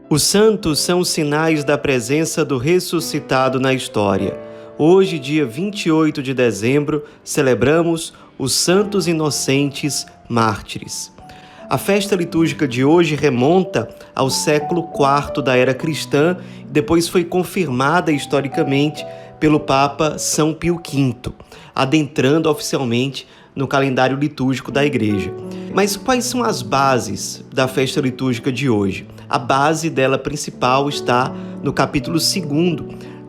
Os santos são sinais da presença do ressuscitado na história. Hoje, dia 28 de dezembro, celebramos os santos inocentes mártires. A festa litúrgica de hoje remonta ao século IV da era cristã e depois foi confirmada historicamente pelo Papa São Pio V, adentrando oficialmente no calendário litúrgico da Igreja. Mas quais são as bases da festa litúrgica de hoje? A base dela principal está no capítulo 2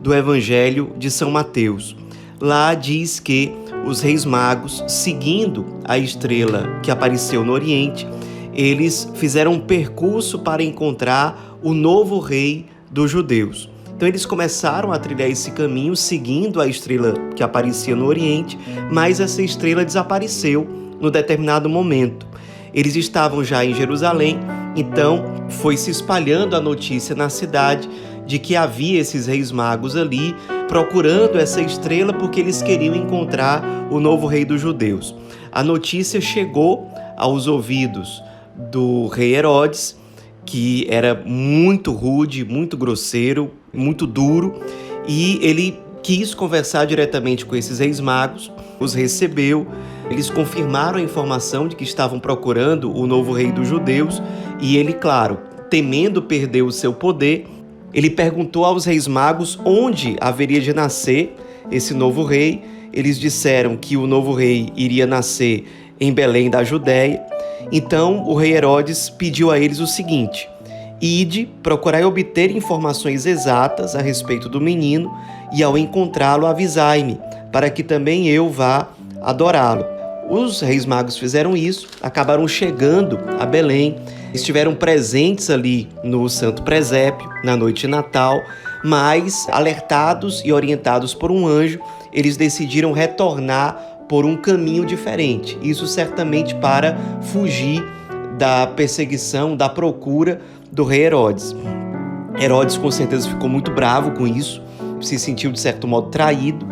do Evangelho de São Mateus. Lá diz que os reis magos, seguindo a estrela que apareceu no Oriente, eles fizeram um percurso para encontrar o novo rei dos judeus. Então eles começaram a trilhar esse caminho seguindo a estrela que aparecia no Oriente, mas essa estrela desapareceu no determinado momento. Eles estavam já em Jerusalém, então foi se espalhando a notícia na cidade de que havia esses reis magos ali procurando essa estrela porque eles queriam encontrar o novo rei dos judeus. A notícia chegou aos ouvidos do rei Herodes, que era muito rude, muito grosseiro, muito duro, e ele quis conversar diretamente com esses reis magos, os recebeu, eles confirmaram a informação de que estavam procurando o novo rei dos judeus, e ele, claro, temendo perder o seu poder, ele perguntou aos reis magos onde haveria de nascer esse novo rei. Eles disseram que o novo rei iria nascer em Belém da Judéia. Então o rei Herodes pediu a eles o seguinte: ide, procurai obter informações exatas a respeito do menino e ao encontrá-lo avisai-me, para que também eu vá adorá-lo. Os reis magos fizeram isso, acabaram chegando a Belém, estiveram presentes ali no Santo Presépio, na noite de Natal, mas alertados e orientados por um anjo, eles decidiram retornar por um caminho diferente. Isso certamente para fugir da perseguição, da procura do rei Herodes. Herodes com certeza ficou muito bravo com isso, se sentiu de certo modo traído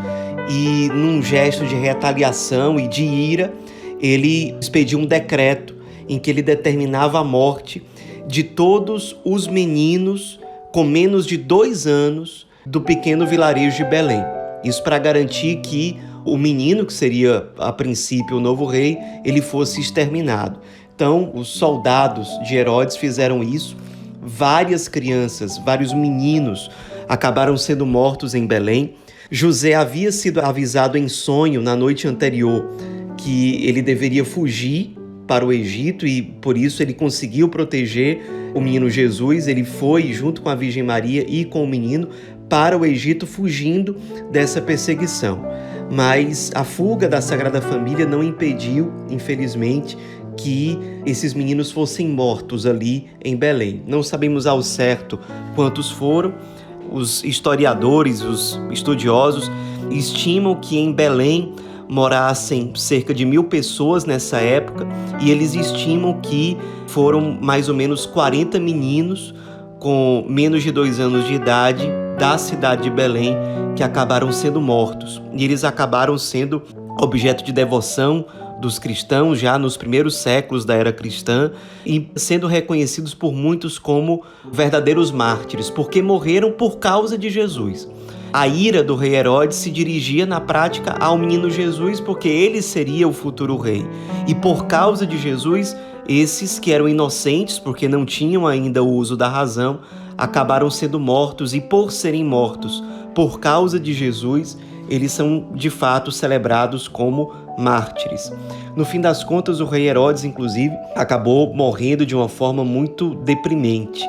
e num gesto de retaliação e de ira, ele expediu um decreto em que ele determinava a morte de todos os meninos com menos de 2 anos do pequeno vilarejo de Belém. Isso para garantir que o menino, que seria a princípio o novo rei, ele fosse exterminado. Então, os soldados de Herodes fizeram isso. Várias crianças, vários meninos acabaram sendo mortos em Belém. José havia sido avisado em sonho na noite anterior que ele deveria fugir para o Egito e por isso ele conseguiu proteger o menino Jesus. Ele foi junto com a Virgem Maria e com o menino para o Egito, fugindo dessa perseguição. Mas a fuga da Sagrada Família não impediu, infelizmente, que esses meninos fossem mortos ali em Belém. Não sabemos ao certo quantos foram. Os historiadores, os estudiosos, estimam que em Belém morassem cerca de 1.000 pessoas nessa época e eles estimam que foram mais ou menos 40 meninos com menos de 2 anos de idade da cidade de Belém que acabaram sendo mortos. E eles acabaram sendo objeto de devoção dos cristãos já nos primeiros séculos da era cristã e sendo reconhecidos por muitos como verdadeiros mártires, porque morreram por causa de Jesus. A ira do rei Herodes se dirigia na prática ao menino Jesus, porque ele seria o futuro rei. E por causa de Jesus, esses que eram inocentes, porque não tinham ainda o uso da razão, acabaram sendo mortos, e por serem mortos por causa de Jesus, eles são de fato celebrados como mártires. No fim das contas, o rei Herodes, inclusive, acabou morrendo de uma forma muito deprimente.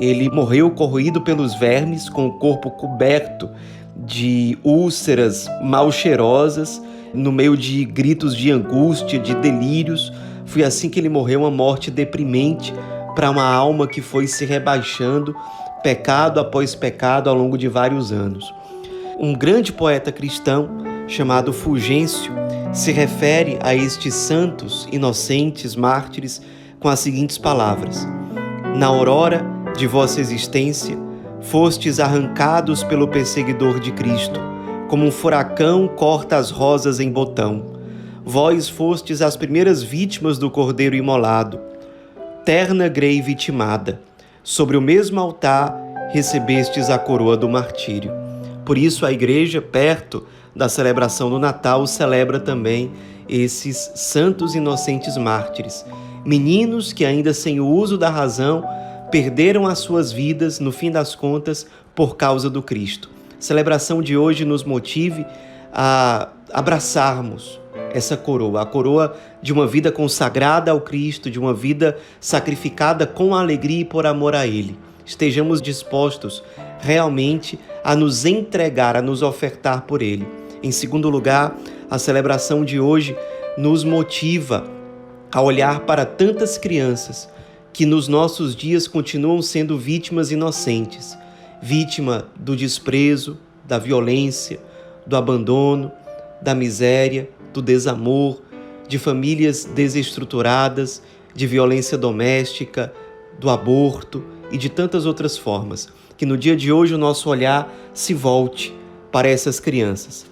Ele morreu corroído pelos vermes, com o corpo coberto de úlceras mal cheirosas, no meio de gritos de angústia, de delírios. Foi assim que ele morreu, uma morte deprimente para uma alma que foi se rebaixando, pecado após pecado, ao longo de vários anos. Um grande poeta cristão, chamado Fulgêncio, se refere a estes santos inocentes mártires com as seguintes palavras: na aurora de vossa existência, fostes arrancados pelo perseguidor de Cristo, como um furacão corta as rosas em botão. Vós fostes as primeiras vítimas do Cordeiro imolado, terna grei vitimada. sobre o mesmo altar recebestes a coroa do martírio. Por isso a Igreja, perto da celebração do Natal, celebra também esses santos inocentes mártires, meninos que ainda sem o uso da razão perderam as suas vidas, no fim das contas, por causa do Cristo. A celebração de hoje nos motive a abraçarmos essa coroa, a coroa de uma vida consagrada ao Cristo, de uma vida sacrificada com alegria e por amor a Ele. Estejamos dispostos realmente a nos entregar, a nos ofertar por Ele. Em segundo lugar, a celebração de hoje nos motiva a olhar para tantas crianças que nos nossos dias continuam sendo vítimas inocentes, vítima do desprezo, da violência, do abandono, da miséria, do desamor, de famílias desestruturadas, de violência doméstica, do aborto e de tantas outras formas. Que no dia de hoje o nosso olhar se volte para essas crianças,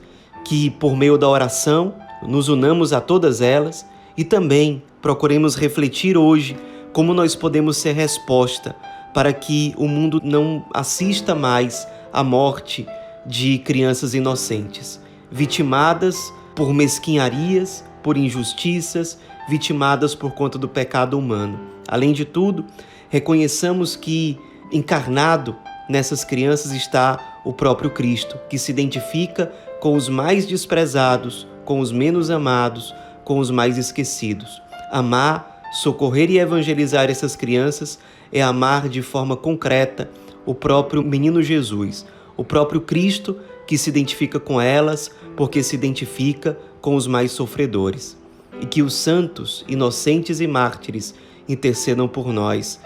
que por meio da oração nos unamos a todas elas e também procuremos refletir hoje como nós podemos ser resposta para que o mundo não assista mais à morte de crianças inocentes, vitimadas por mesquinharias, por injustiças, vitimadas por conta do pecado humano. Além de tudo, reconheçamos que encarnado nessas crianças está o próprio Cristo, que se identifica com os mais desprezados, com os menos amados, com os mais esquecidos. Amar, socorrer e evangelizar essas crianças é amar de forma concreta o próprio menino Jesus, o próprio Cristo que se identifica com elas porque se identifica com os mais sofredores. E que os santos, inocentes e mártires intercedam por nós.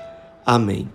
Amém.